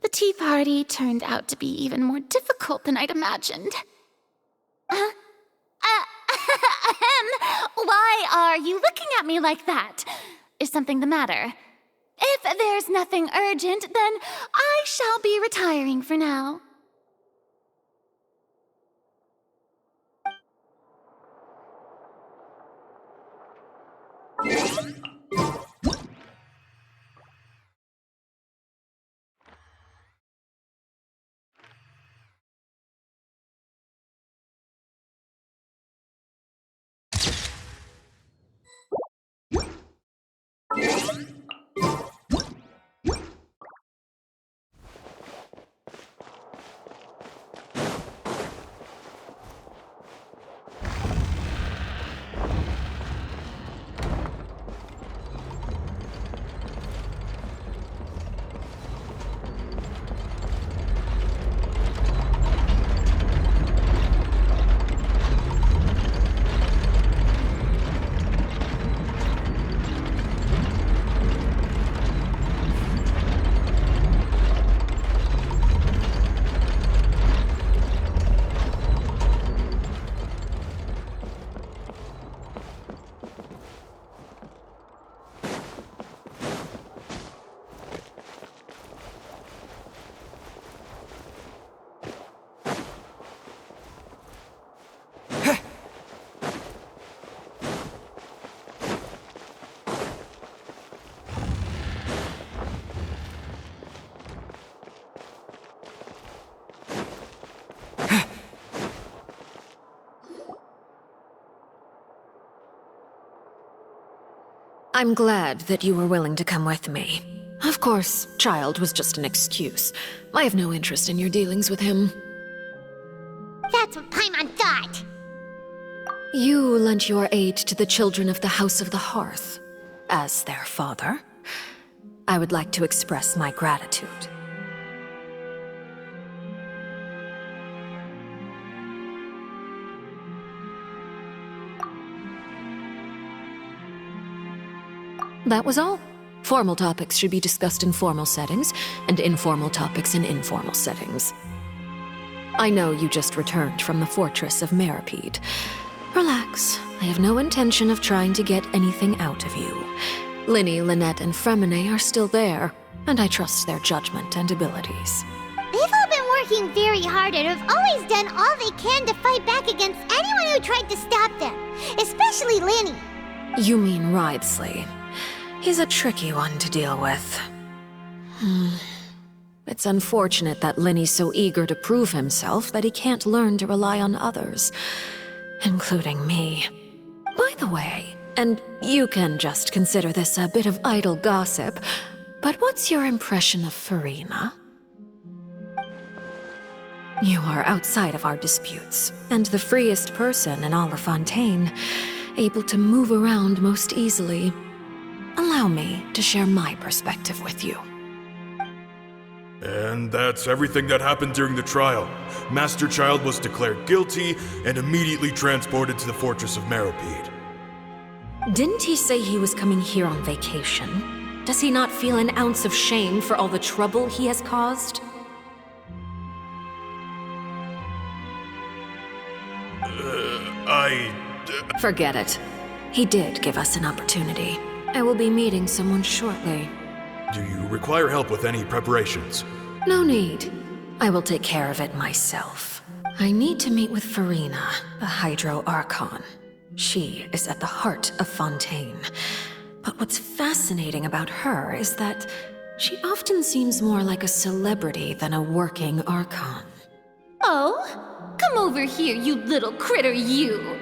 The tea party turned out to be even more difficult than I'd imagined. Why are you looking at me like that? Is something the matter? If there's nothing urgent, then I shall be retiring for now. I'm glad that you were willing to come with me. Of course, child was just an excuse. I have no interest in your dealings with him. That's what Paimon thought! You lent your aid to the children of the House of the Hearth. As their father, I would like to express my gratitude. That was all. Formal topics should be discussed in formal settings, and informal topics in informal settings. I know you just returned from the fortress of Meripede. Relax. I have no intention of trying to get anything out of you. Linny, Lynette, and Fremine are still there, and I trust their judgment and abilities. They've all been working very hard and have always done all they can to fight back against anyone who tried to stop them, especially Linny. You mean Wriothesley. He's a tricky one to deal with. It's unfortunate that Linny's so eager to prove himself that he can't learn to rely on others, including me. By the way, and you can just consider this a bit of idle gossip, but what's your impression of Furina? You are outside of our disputes, and the freest person in all of Fontaine, able to move around most easily. Allow me to share my perspective with you. And that's everything that happened during the trial. Master Child was declared guilty and immediately transported to the Fortress of Meripede. Didn't he say he was coming here on vacation? Does he not feel an ounce of shame for all the trouble he has caused? Forget it. He did give us an opportunity. I will be meeting someone shortly. Do you require help with any preparations? No need. I will take care of it myself. I need to meet with Furina, the Hydro Archon. She is at the heart of Fontaine. But what's fascinating about her is that she often seems more like a celebrity than a working Archon. Oh? Come over here, you little critter, you!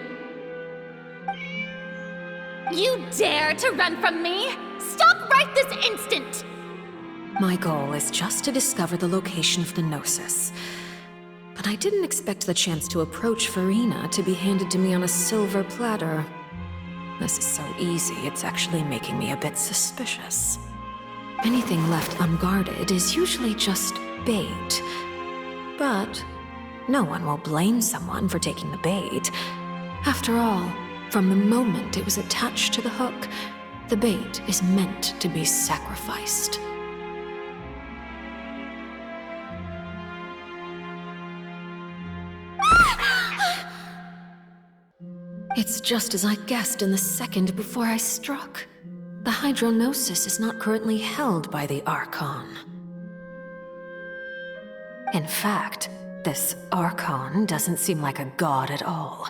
You dare to run from me? Stop right this instant! My goal is just to discover the location of the Gnosis. But I didn't expect the chance to approach Furina to be handed to me on a silver platter. This is so easy, it's actually making me a bit suspicious. Anything left unguarded is usually just bait. But no one will blame someone for taking the bait. After all, from the moment it was attached to the hook, the bait is meant to be sacrificed. It's just as I guessed in the second before I struck. The hydronosis is not currently held by the Archon. In fact, this Archon doesn't seem like a god at all.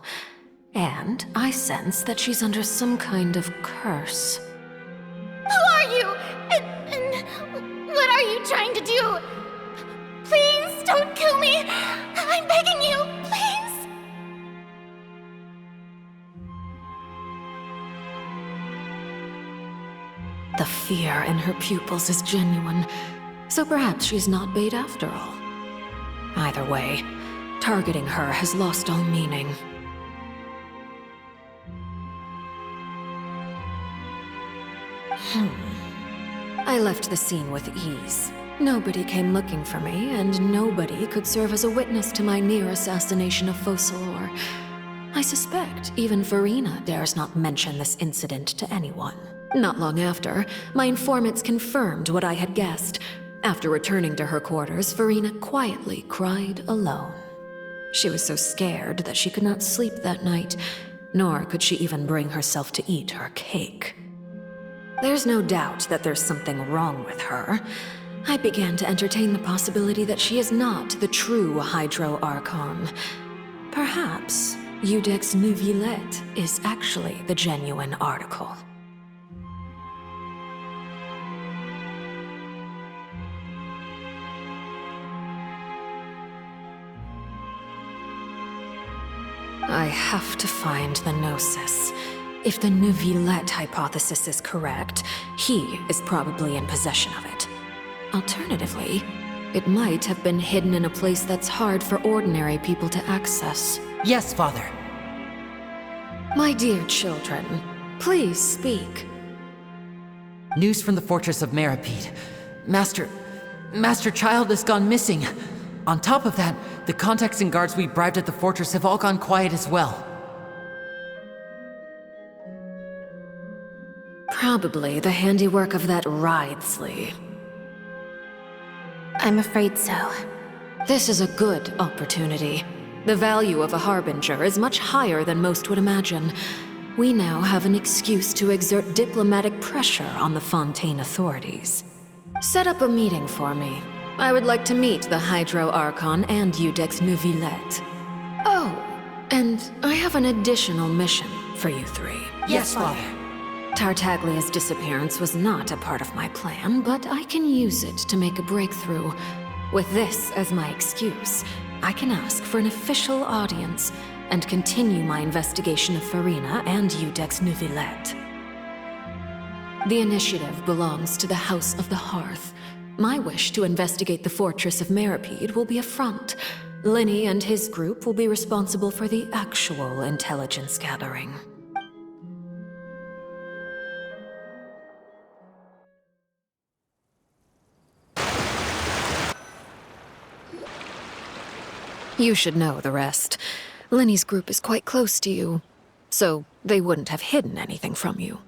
And I sense that she's under some kind of curse. Who are you? And what are you trying to do? Please don't kill me. I'm begging you, please. The fear in her pupils is genuine, so perhaps she's not bait after all. Either way, targeting her has lost all meaning. I left the scene with ease. Nobody came looking for me, and nobody could serve as a witness to my near assassination of Focalor. I suspect even Farina dares not mention this incident to anyone. Not long after, my informants confirmed what I had guessed. After returning to her quarters, Farina quietly cried alone. She was so scared that she could not sleep that night, nor could she even bring herself to eat her cake. There's no doubt that there's something wrong with her. I began to entertain the possibility that she is not the true Hydro Archon. Perhaps Iudex Neuvillette is actually the genuine article. I have to find the Gnosis. If the Neuvillette hypothesis is correct, he is probably in possession of it. Alternatively, it might have been hidden in a place that's hard for ordinary people to access. Yes, Father. My dear children, please speak. News from the fortress of Meripede. Master Child has gone missing. On top of that, the contacts and guards we bribed at the fortress have all gone quiet as well. Probably the handiwork of that Ridesley. I'm afraid so. This is a good opportunity. The value of a Harbinger is much higher than most would imagine. We now have an excuse to exert diplomatic pressure on the Fontaine authorities. Set up a meeting for me. I would like to meet the Hydro Archon and Iudex Neuvillette. Oh, and I have an additional mission for you three. Yes, Father. Tartaglia's disappearance was not a part of my plan, but I can use it to make a breakthrough. With this as my excuse, I can ask for an official audience and continue my investigation of Farina and Iudex Neuvillette. The initiative belongs to the House of the Hearth. My wish to investigate the fortress of Meripede will be a front. Linny and his group will be responsible for the actual intelligence gathering. You should know the rest. Linny's group is quite close to you, so they wouldn't have hidden anything from you.